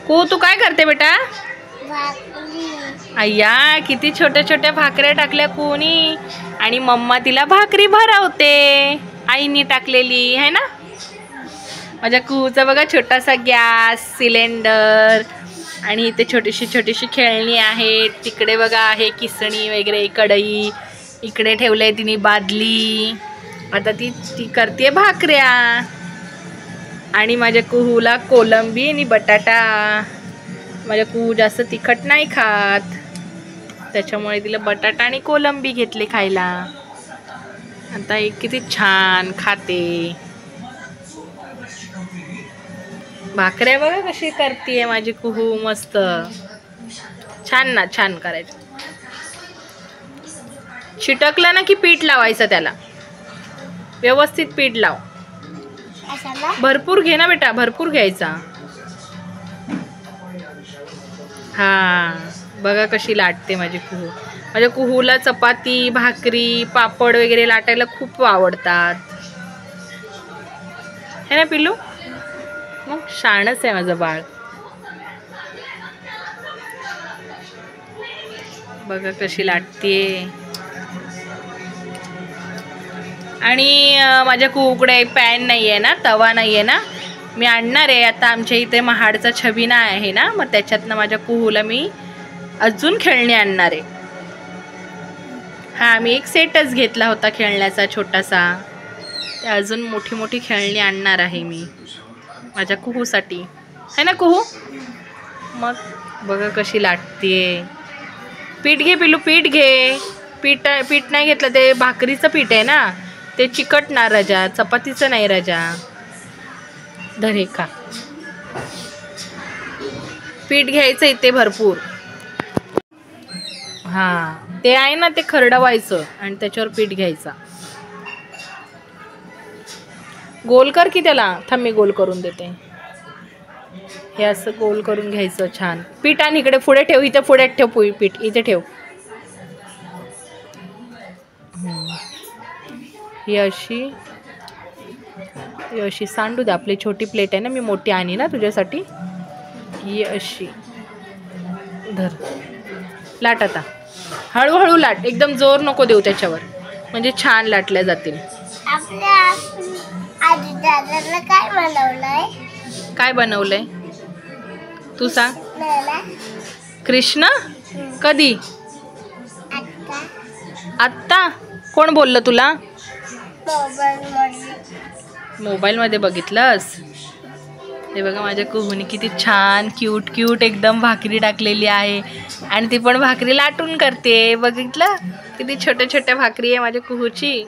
कू तू काय करते बेटा? अय्या किती छोट्या छोट्या भाकऱ्या टाकल्या कोणी आणि मम्मा तिला भाकरी भरवते आईनी टाकलेली है ना. माझ्या कुहूचा बघा छोटासा गॅस सिलेंडर आणि इथे छोटीशी छोटीशी खेळणी आहेत. तिकडे बघा आहे किसणी वगैरे कढई. इकडे ठेवलंय तिने बादली. आता ती करते भाकऱ्या. आणि माझ्या कुहूला कोलंबी आणि बटाटा. माझ्या कुहू जास्त तिखट नाही खात त्याच्यामुळे तिला बटाटा आणि कोलंबी घेतले खायला. आता एक किती छान खाते. भाकऱ्या बघा कशी करते माझी कुहू मस्त. छान ना छान करायचं. चिटकलं ना की पीठ लावायचं त्याला. व्यवस्थित पीठ लाव. भरपूर घे ना बेटा भरपूर घ्यायचा. हा बघा कशी लाटते माझी कुहू. माझ्या कुहूला चपाती भाकरी पापड वगैरे लाटायला खूप आवडतात है ना पिल्लू. मग शाणच आहे माझं बाळ. बघा कशी लाटते. आणि माझ्या कुहूकडे पॅन नाही आहे ना तवा नाही आहे ना. मी आणणार आहे आता. आमच्या इथे महाडचा छबिना आहे ना मग त्याच्यातनं माझ्या कुहूला मी अजून खेळणी आणणार आहे. हा मी एक सेटच घेतला होता खेळण्याचा छोटासा. ते अजून मोठी मोठी खेळणी आणणार आहे मी माझ्या कुहूसाठी है ना कुहू. मग बघा कशी लाटते. पीठ घे पिलू पीठ घे. पीठ नाही घेतलं ते भाकरीचं पीठ आहे ना ते चिकटणार राजा चपातीचं नाही राजा. धरे का पीठ घ्यायचं इथे भरपूर. हां ते आहे ना ते खरडवायचं आणि त्याच्यावर पीठ घ्यायचा. गोल कर की त्याला. थांब मी गोल करून देते. हे असं गोल करून घ्यायचं छान. पीठ आणि इकडे पुढे ठेव. इथे पुढे ठेव पीठ इथे ठेव. ही अशी सांडू दे. आपली छोटी प्लेट आहे ना मी मोठी आणि ना तुझ्यासाठी. ही अशी धर. लाट आता हळूहळू लाट. एकदम जोर नको देऊ त्याच्यावर म्हणजे छान लाटल्या जातील. काय बनवलंय तू सांग. कृष्ण कधी आत्ता कोण बोललं तुला. मोबाईल मध्ये बघितलंस. हे बघा माझ्या कुहूने किती छान क्यूट क्यूट एकदम भाकरी टाकलेली आहे आणि ती पण भाकरी लाटून करते. बघितलं किती छोट्या छोट्या भाकरी आहे माझ्या कुहूची.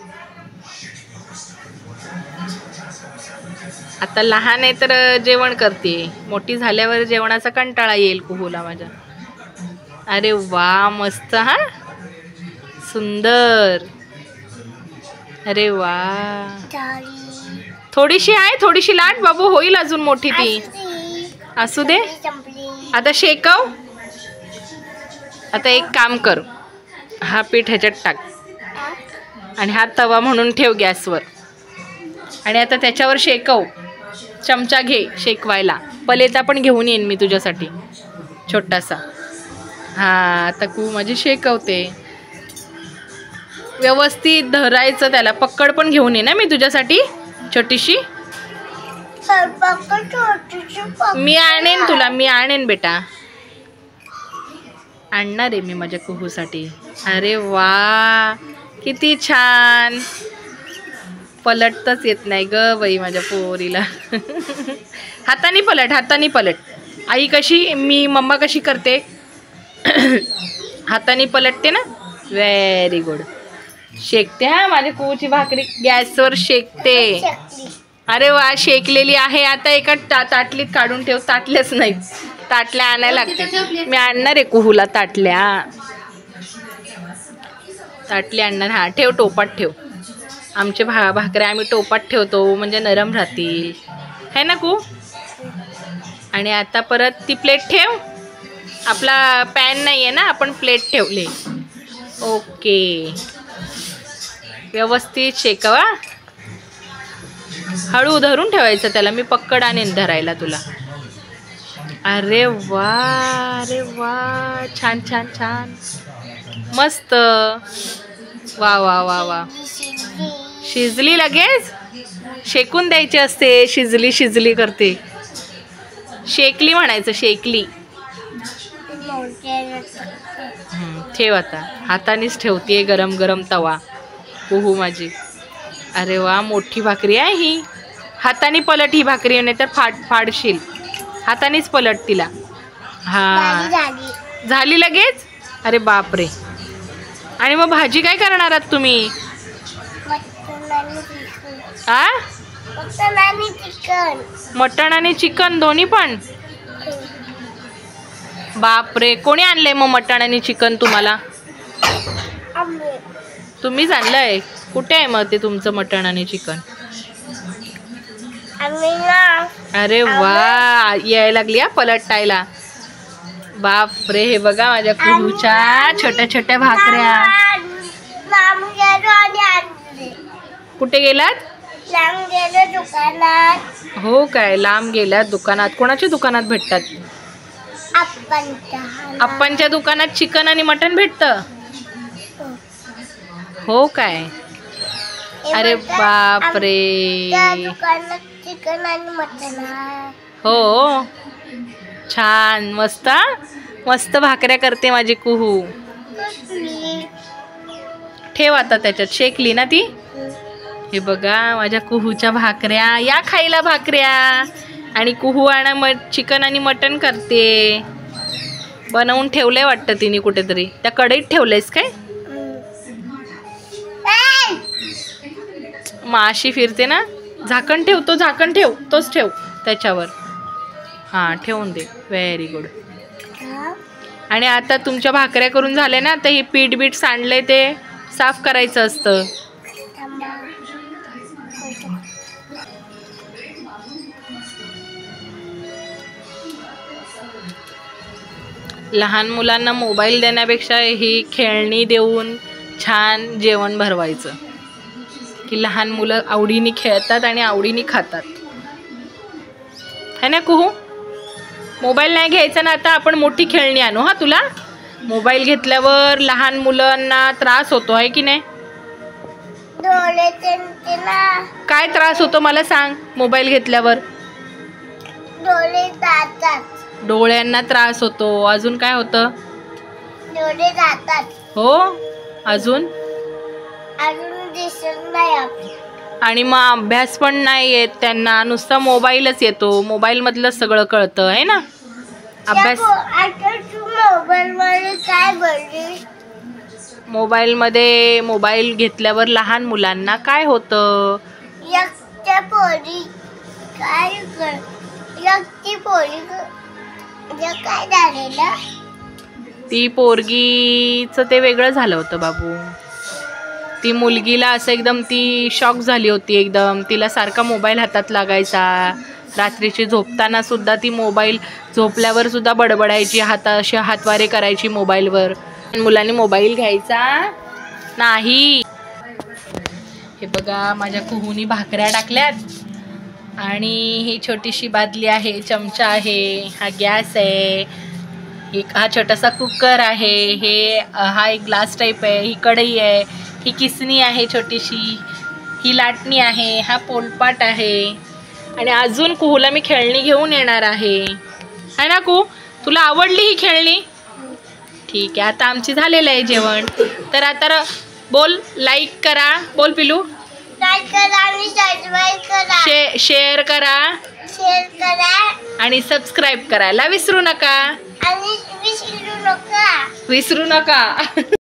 आता लहान आहे तर जेवण करते. मोठी झाल्यावर जेवणाचा कंटाळा येईल कुहूला माझ्या. अरे वा मस्त. हा सुंदर. अरे वा थोडीशी आहे थोडीशी लाट बाबू होईल अजून मोठी ती. असू दे. आता शेकव. आता एक काम कर. हा पीठ ह्याच्यात टाक आणि हा तवा म्हणून ठेव गॅसवर आणि आता त्याच्यावर शेकव. चमचा घे शेकवायला. पलेता पण घेऊन येईन मी तुझ्यासाठी छोटासा. हा आता कू माझी शेकवते. व्यवस्थित धरायचं त्याला. पक्कड पण घेऊन ये ना मी तुझ्यासाठी छोटीशी. मी आणेन तुला. मी आणेन बेटा. आणणार आहे मी माझ्या कुहूसाठी. अरे वा किती छान. पलटताच येत नाही ग बाई माझ्या पोरीला. हाताने पलट हाताने पलट. आई कशी मम्मा कशी करते हाताने पलटते ना. Very good. शेकते हा माझ्या कुहूची भाकरी गॅसवर शेकते. अरे वा शेकलेली आहे. आता एका ताटलीत काढून ठेव. ताटल्याच नाही ताटल्या आणायला लागते. मी आणणार आहे कुहूला ताटल्या. ताटल्या आणणार. हा ठेव टोपात ठेव. आमचे भाकऱ्या आम्ही टोपात ठेवतो म्हणजे नरम राहतील है ना कू. आणि आता परत ती प्लेट ठेव. आपला पॅन नाही आहे ना आपण प्लेट ठेवले. ओके व्यवस्थित शेकवा. हळू धरून ठेवायचं त्याला. मी पक्कड आणेन धरायला तुला. अरे वा, अरे वा, छान छान छान, मस्त. वा वा वा वा. शिजली लगेच? शेकून द्यायची असते. शिजली शिजली करते. शेकली म्हणायचं, शेकली. ठेव आता. हातानेच ठेवते गरम गरम तवा. कुहू माझी. अरे वा, मोठी भाकरी आहे ही. हाताने पलट ही भाकरी, नाही तर फाडशील. हातानेच पलट तिला. हा, झाली लगेच? अरे बापरे. आणि मग भाजी काय करणार आहात तुम्ही? आ? मटण आणि चिकन दोन्ही पण? बापरे, कोणी आणलंय मग मटण आणि चिकन तुम्हाला? तुम्हीच आणलंय? कुठे आहे मग ते तुमचं मटण आणि चिकन? अरे वा, यायला लागली हा पलटायला. बापरे, हे बघा माझ्या कुहूच्या छोट्या छोट्या भाकऱ्या. कुठे गेलात? दुकानात. हो काय, लांब गेल्यात दुकानात? कोणाच्या दुकानात भेटतात? आप्पांच्या दुकानात चिकन आणि मटण भेटतं? हो काय? अरे बापरे. चिकन आणि मटण. हो, छान, मस्त मस्त भाकऱ्या करते माझी कुहू. ठेव आता त्याच्यात. शेकली ना ती? हे बघा माझ्या कुहूच्या भाकऱ्या. या खायला भाकऱ्या. आणि कुहू चिकन आणि मटण करते. बनवून ठेवलंय वाटतं तिने कुठेतरी. त्या कढईत ठेवलंयस काय? माशी फिरते ना. झाकण ठेव, तो झाकण ठेव, तोच ठेव त्याच्यावर. हां, ठेवून दे. Very good. आणि आता तुमच्या भाकऱ्या करून झाल्या ना, तर हे पीठ बीठ सांडले ते साफ करायचं असतं. लहान मुलांना मोबाईल देण्यापेक्षा ही खेळणी देऊन छान जेवण भरवायचं, की लहान मुलं आवडीने खेळतात आणि आवडीने खातात. है ना कुहू? मोबाईल नाही घ्यायचा ना आता. आपण मोठी खेळणी आणू. हा, तुला मोबाईल घेतल्यावर लहान मुलांना त्रास होतो आहे की नाही? काय त्रास होतो मला सांग? मोबाईल घेतल्यावर डोळे जातात. डोळ्यांना त्रास होतो. अजून काय होतं? डोळे जातात. हो, अजून दिसत नाही. आणि मग अभ्यास पण नाही येत त्यांना. नुसता मोबाईलच येतो. मोबाईल मधलं सगळं कळतं आहे ना. अभ्यास मोबाईल घेतल्यावर लहान मुलांना काय होतं? ती पोरगीचं ते वेगळं झालं होतं बाबू. ती मुलगीला असं एकदम ती शॉक झाली होती एकदम. तिला सारखा मोबाईल हातात लागायचा. रात्रीची झोपताना सुद्धा ती मोबाईल, झोपल्यावर सुद्धा बडबडायची, अशी हातवारे करायची मोबाईलवर. मुलांनी मोबाईल घ्यायचा नाही. हे बघा माझ्या कुहूनी भाकऱ्या टाकल्यात. आणि ही छोटीशी बादली आहे, चमचा आहे, हा गॅस आहे, हा छोटासा कुकर आहे, हा एक ग्लास टाईप आहे, ही कढई आहे, ही किसणी आहे छोटीशी, ही लाटणी आहे, हा पोलपाट आहे. आणि अजून कुहूला मी खेळणी घेऊन येणार आहे. है ना कुहू? तुला आवडली ही खेळणी? ठीक आहे, आता आमची झालेलं आहे जेवण. तर आता बोल, लाईक करा. बोल पिलू. लाईक करा आणि सबस्क्राइब करा. शेअर करा. आणि सबस्क्राइब करायला विसरू नका. विसरू नका.